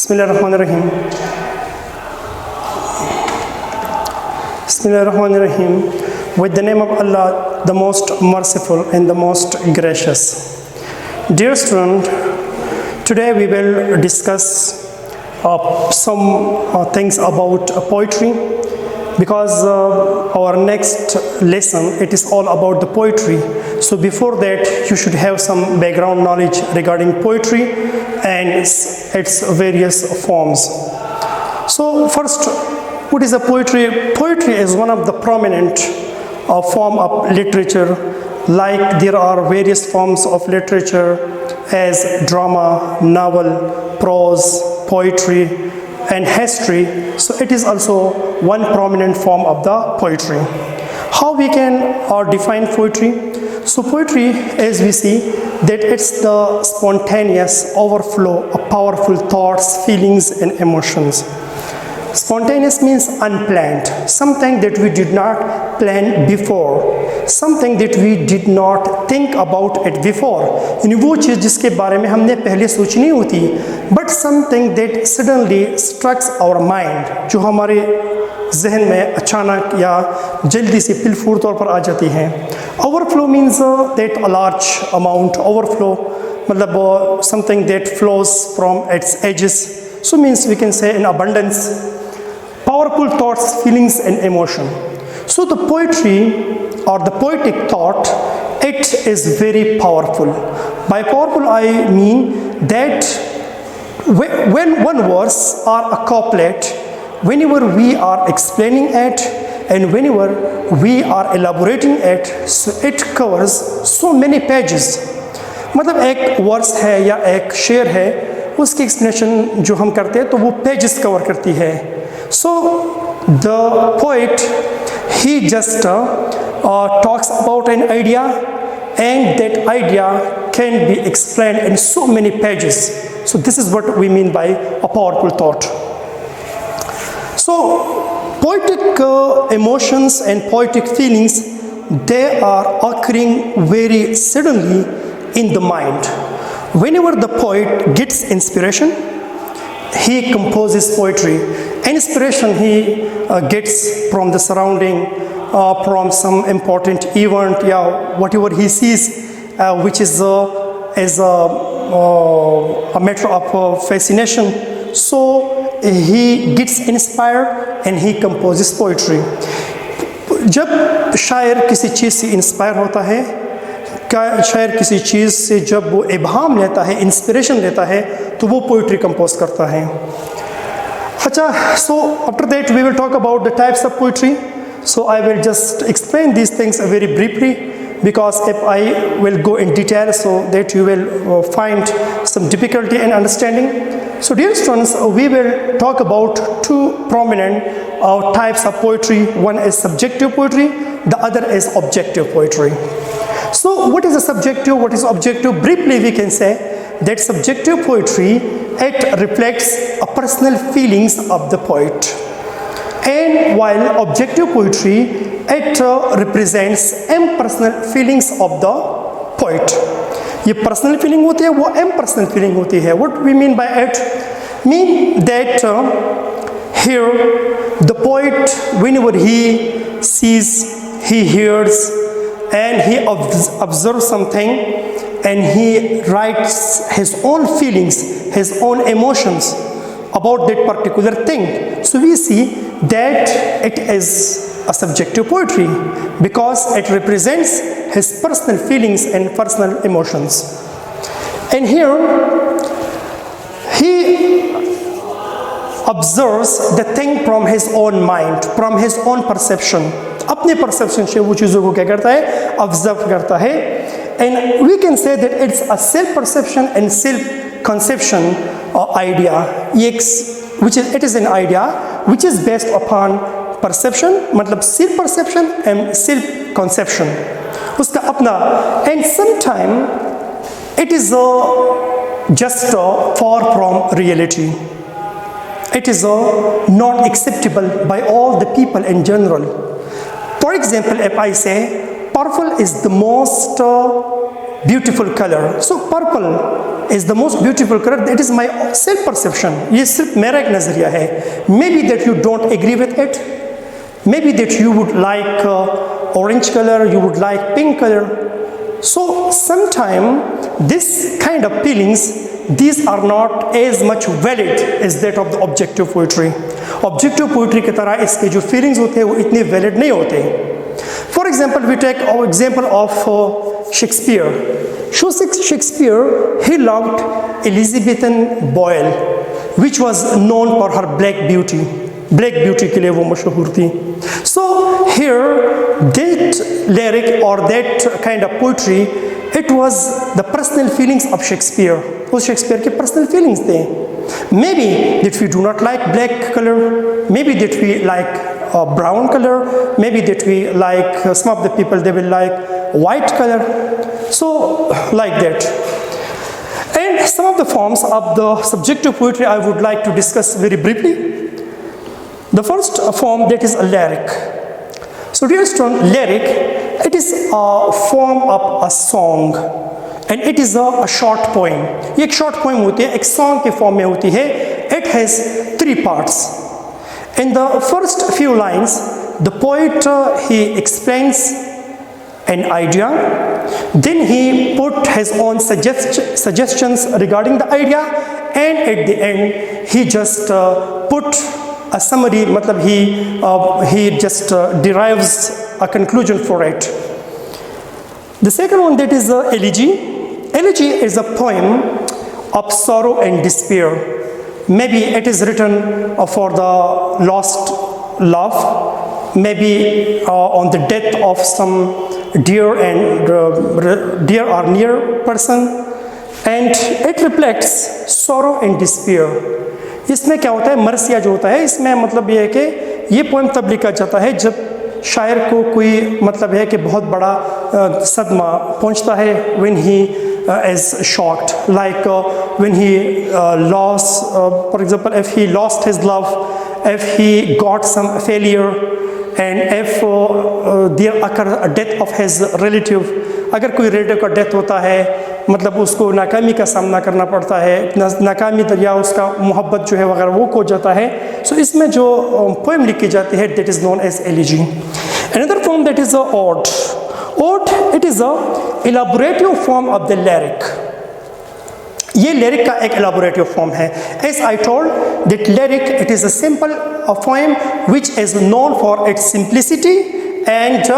Bismillahirrahmanirrahim. Bismillahirrahmanirrahim. With the name of Allah, the most merciful and the most gracious. Dear student, today we will discuss some things about poetry, because our next lesson, it is all about the poetry. So before that, you should have some background knowledge regarding poetry and its various forms. So first, what is a poetry? Poetry is one of the prominent form of literature. Like there are various forms of literature as drama, novel, prose, poetry, and history. So it is also one prominent form of the poetry. How we can define poetry? So poetry, as we see, that it's the spontaneous overflow of powerful thoughts, feelings, and emotions. Spontaneous means unplanned, something that we did not plan before, something that we did not think about it before. यानी वो चीज़ जिसके बारे में हमने पहले सोची नहीं होती, but something that suddenly strikes our mind, जो हमारे जहन में अचानक या जल्दी से पिलफूर तौर पर आ जाती हैं. Overflow means that a large amount. Overflow मतलब something that flows from its edges. So means we can say in abundance. Powerful thoughts, feelings, and emotion. So the poetry or the poetic thought, it is very powerful. By powerful, I mean that when one verse or a couplet, whenever we are explaining it and whenever we are elaborating it, so it covers so many pages. मतलब एक verse है या एक शेर है, उसकी explanation जो हम करते हैं तो वो पेजेस कवर करती है. So the poet, he just talks about an idea, and that idea can be explained in so many pages. So this is what we mean by a powerful thought. So poetic emotions and poetic feelings, they are occurring very suddenly in the mind. Whenever the poet gets inspiration, he composes poetry. Inspiration he gets from the surrounding, from some important event, whatever he sees, which is as a matter of fascination. So he gets inspired and he composes poetry. जब शायर किसी चीज़ से inspire होता है, शायर किसी चीज़ से जब वो इल्हाम लेता है, इंस्पिरेशन लेता है, तो वो पोइट्री कंपोज करता है. अच्छा, so after that we will talk about the types of poetry. So I will just explain these things very briefly, because if I will go in detail, so that you will find some difficulty in understanding. So dear students, we will talk about two prominent types of poetry. One is subjective poetry, the other is objective poetry. So what is a subjective, what is objective? Briefly we can say that subjective poetry, it reflects a personal feelings of the poet, and while objective poetry, it represents impersonal feelings of the poet. ये personal feeling होती है, वो impersonal feeling होती है. What we mean by it? Mean that here the poet, whenever he sees, he hears, and he observes something, and he writes his own feelings, his own emotions about that particular thing. So we see that it is a subjective poetry, because it represents his personal feelings and personal emotions. And here he observes the thing from his own mind, from his own perception. अपने perception से वो चीज़ों को क्या करता है, observe करता है. And we can say that it's a self-perception and self-conception idea. It is an idea which is based upon perception, मतलब self-perception and self-conception. उसका अपना, and sometimes it is just far from reality. It is not acceptable by all the people in general. For example, if I say purple is the most beautiful color. So purple is the most beautiful color. That is my self perception. ये सिर्फ मेरा एक नजरिया है. Maybe that you don't agree with it. Maybe that you would like orange color, you would like pink color. So sometimes this kind of feelings, these are not as much valid as that of the objective poetry. Objective poetry की तरह इसके जो feelings होते हैं वो इतने valid नहीं होते. For example, we take our example of Shakespeare. Shakespeare, he loved Elizabethan Boyle, which was known for her black beauty. Black beauty के लिए वो मशहूर थी. So here, that lyric or that kind of poetry, it was the personal feelings of Shakespeare. वो Shakespeare के personal feelings थे. Maybe that we do not like black color, maybe that we like brown color, maybe that we like some of the people they will like white color. So like that. And some of the forms of the subjective poetry I would like to discuss very briefly. The first form, that is a lyric. So dear student, lyric, it is a form of a song and it is a short poem. ये एक short poem होती है, एक song के form में होती है. It has 3 parts. In the first few lines, the poet he explains an idea, then he put his own suggestions regarding the idea, and at the end he just put a summary, matlab he just derives a conclusion for it. The second one, that is elegy. Elegy is a poem of sorrow and despair. Maybe it is written for the lost love, maybe on the death of some dear or near person, and it reflects sorrow and despair. इसमें क्या होता है, मरसिया जो होता है, इसमें मतलब ये है कि ये पोएम तब लिखा जाता है जब शायर को कोई मतलब है कि बहुत बड़ा सदमा पहुंचता है, when he is shocked, like when he lost, for example, if he lost his love, if he got some failure, and if there occur a death of his relative, अगर कोई रिलेटिव का डेथ होता है, मतलब उसको नाकामी का सामना करना पड़ता है, नाकामी दरिया उसका मोहब्बत जो है वगैरह वो खो जाता है. सो इसमें जो पोएम लिखी जाती है, that is known as elegy. Another form, that is a ode. Ode, it is a elaborative form of the lyric. ये lyric का एक elaborative form है. As I told, that lyric, it is a simple poem which is known for its simplicity and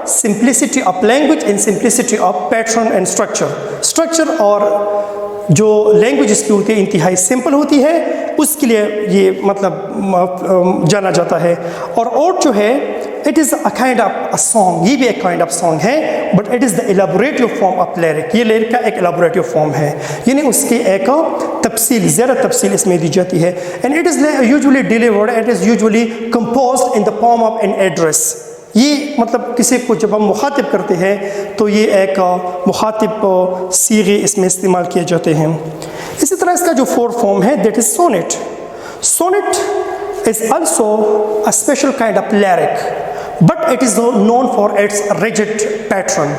simplicity of language and simplicity of pattern and structure. Structure और जो language इसकी होती है इंतहाई simple होती है, उसके लिए ये मतलब जाना जाता है. और ode जो है, it is a kind of a song. ये भी एक kind of song है, but it is the elaborative form of lyric. ये lyric का एक elaborative form है, यानी उसकी एक तफसील, ज़्यादा तफसील इसमें दी जाती है. And it is usually delivered, it is usually composed in the form of an address. ये मतलब किसी को जब हम मुखातिब करते हैं तो ये एक मुखातिब सीगे इसमें इस्तेमाल किए जाते हैं. इसी तरह इसका जो फोर्थ फॉर्म है, that is sonnet. Sonnet is also a special kind of lyric, but it is known for its rigid pattern.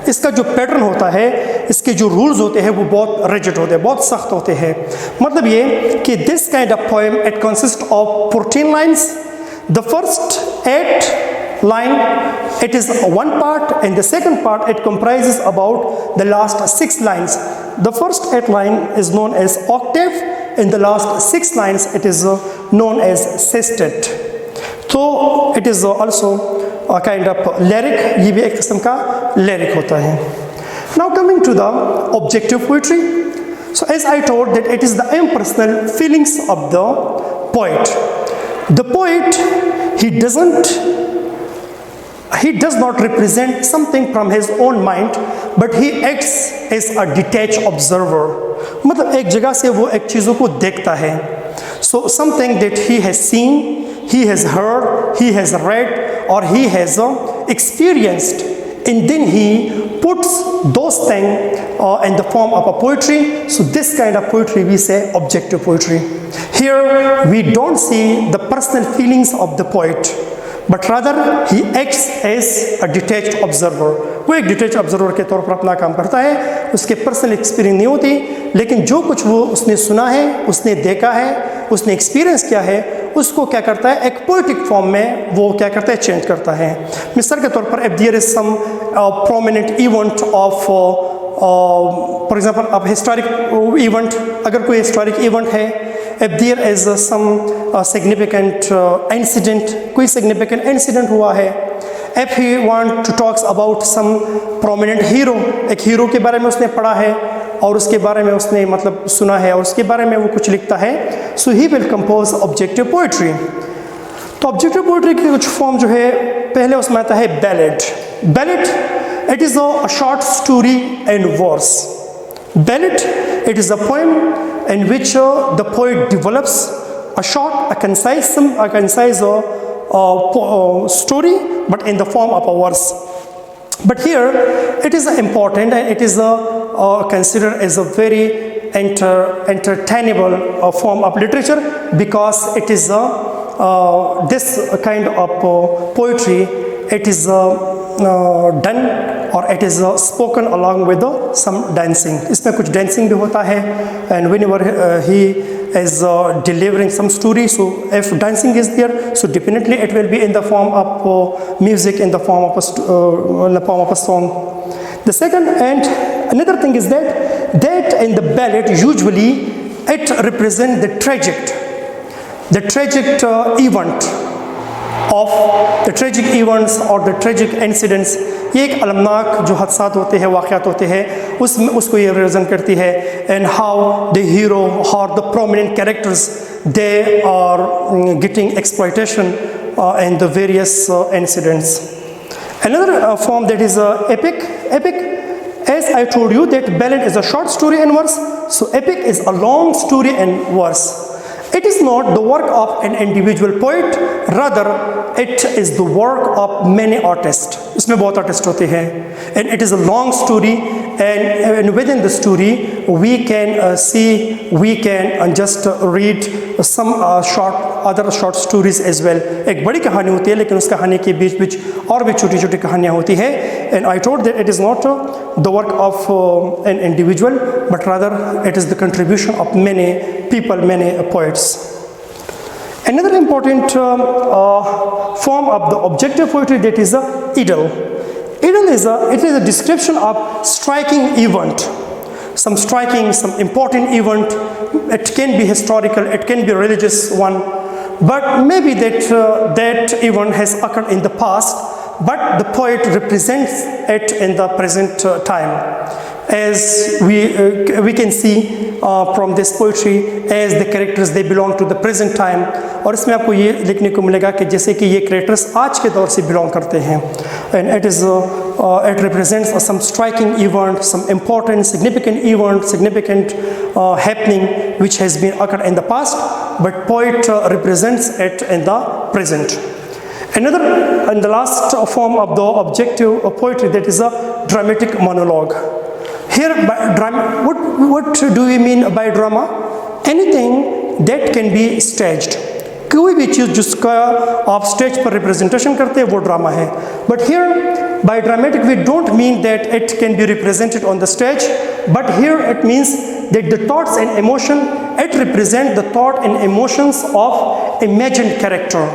इसका जो पैटर्न होता है, इसके जो रूल्स होते हैं वो बहुत रिजिड होते हैं, बहुत सख्त होते हैं. मतलब ये कि this kind of poem it consist of 14 lines. The first 8 line, it is one part, and the second part it comprises about the last 6 lines. The first 8 line is known as octave, and the last 6 lines it is known as sestet. So it is also a kind of lyric. ये भी एक किस्म का lyric होता है. Now coming to the objective poetry. So as I told that it is the impersonal feelings of the poet. The poet, he does not represent something from his own mind, but he acts as a detached observer. मतलब एक जगह से वो एक चीज़ों को देखता है. So something that he has seen, he has heard, he has read, or he has experienced, and then he puts those things in the form of a poetry. So this kind of poetry we say objective poetry. Here we don't see the personal feelings of the poet, but rather he acts as a detached observer. वो एक detach observer के तौर पर अपना काम करता है, उसके पर्सनल एक्सपीरियंस नहीं होती, लेकिन जो कुछ वो उसने सुना है, उसने देखा है, उसने एक्सपीरियंस किया है, उसको क्या करता है एक पोइटिक फॉर्म में वो क्या करता है चेंज करता है। मिसाल के तौर पर if there is some prominent event of for example अब हिस्टोरिक इवेंट, अगर कोई हिस्टोरिक इवेंट है, if there is some significant incident, कोई सिग्निफिकेंट इंसिडेंट हुआ है, if he want to talks about some prominent hero, एक हीरो के बारे में उसने पढ़ा है और उसके बारे में उसने मतलब सुना है और उसके बारे में वो कुछ लिखता है, so he will compose objective poetry. तो ऑब्जेक्टिव पोइट्री की कुछ फॉर्म जो है, पहले उसमें आता है ballad. Ballad it is a short story and verse. Ballad it is a poem in which the poet develops a short, a concise story, but in the form of a verse. But here, it is important and it is considered as a very entertainable form of literature, because it is this kind of poetry. It is done or it is spoken along with some dancing. इसमें कुछ dancing भी होता है, and whenever he is delivering some story, so if dancing is there, so definitely it will be in the form of music, in the form of a song. The second and another thing is that in the ballad usually it represents the tragic event of the tragic events or the tragic incidents. ये एक अलमनाक जो हादसात होते हैं, वाक़यात होते हैं, उसको ये रिप्रेजेंट करती है, and how the hero or the prominent characters they are getting exploitation in the various incidents. Another form that is epic. Epic, as I told you, that ballad is a short story and verse, so epic is a long story and verse. It is not the work of an individual poet, rather it is the work of many artists. इसमें बहुत artists होते हैं, and it is a long story, and within the story we can we can just read some other short stories as well. एक बड़ी कहानी होती है, लेकिन उस कहानी के बीच बीच और भी छोटी छोटी कहानियाँ होती है, and I told that it is not the work of an individual, but rather it is the contribution of many people, many poets. Another important form of the objective poetry, that is idyll. Idyll is a description of striking event, some important event. It can be historical, it can be religious one, but maybe that event has occurred in the past, but the poet represents it in the present time. As we can see from this poetry, as the characters they belong to the present time, और इसमें आपको ये लिखने को मिलेगा कि जैसे कि ये characters आज के दौर से belong करते हैं, and it is it represents some striking event, some important significant event, significant happening which has been occurred in the past, but poet represents it in the present. Another and the last form of the objective poetry, that is a dramatic monologue. Here, what do we mean by drama? Anything that can be staged. कोई भी चीज़ जिसका आप stage पर representation करते हैं वो drama है. But here, by dramatic, we don't mean that it can be represented on the stage, but here it means that the thoughts and emotion, it represents the thought and emotions of imagined character.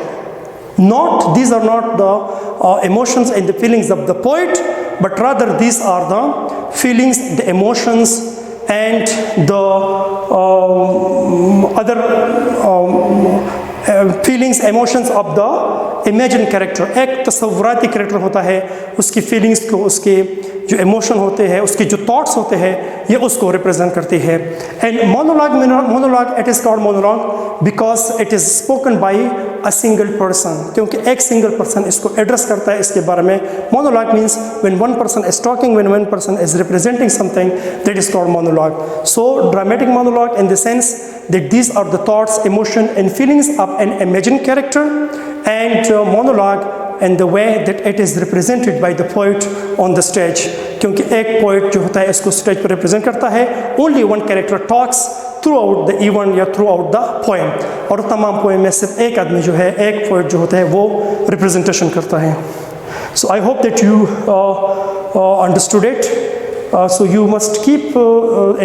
These are not the emotions and the feelings of the poet, but rather these are the feelings, the emotions, and the other feelings, emotions of the imagined character. एक तस्वुराती character होता है, उसकी feelings को, उसके जो emotion होते हैं, उसके जो thoughts होते हैं, ये उसको represent करती है. And monologue, it is called monologue because it is spoken by a single person. क्योंकि एक single person इसको address करता है इसके बारे में. Monologue means when one person is talking, when one person is representing something, that is called monologue. So dramatic monologue in the sense that these are the thoughts, emotion, and feelings of an imagined character, and monologue and the way that it is represented by the poet on the stage. क्योंकि एक poet जो होता है इसको stage पर represent करता है, only one character talks throughout the event या throughout the poem, और तमाम poem में सिर्फ एक आदमी जो है, एक poet जो होता है वो representation करता है. So I hope that you understood it. So you must keep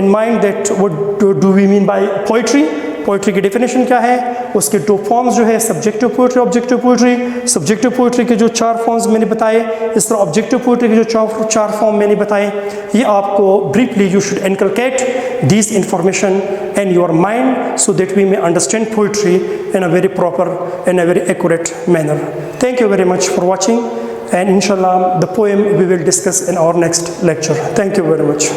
in mind that what do we mean by poetry. Poetry की डेफिनेशन क्या है, उसके दो फॉर्म्स जो है subjective poetry, objective poetry. Subjective poetry के जो 4 फॉर्म्स मैंने बताए, इस तरह ऑब्जेक्टिव पोइट्री के जो 4 फॉर्म मैंने बताए, ये आपको briefly you should inculcate this information in your mind so that we may understand poetry in a very proper, in a very accurate manner. Thank you very much for watching, and inshallah the poem we will discuss in our next lecture. Thank you very much.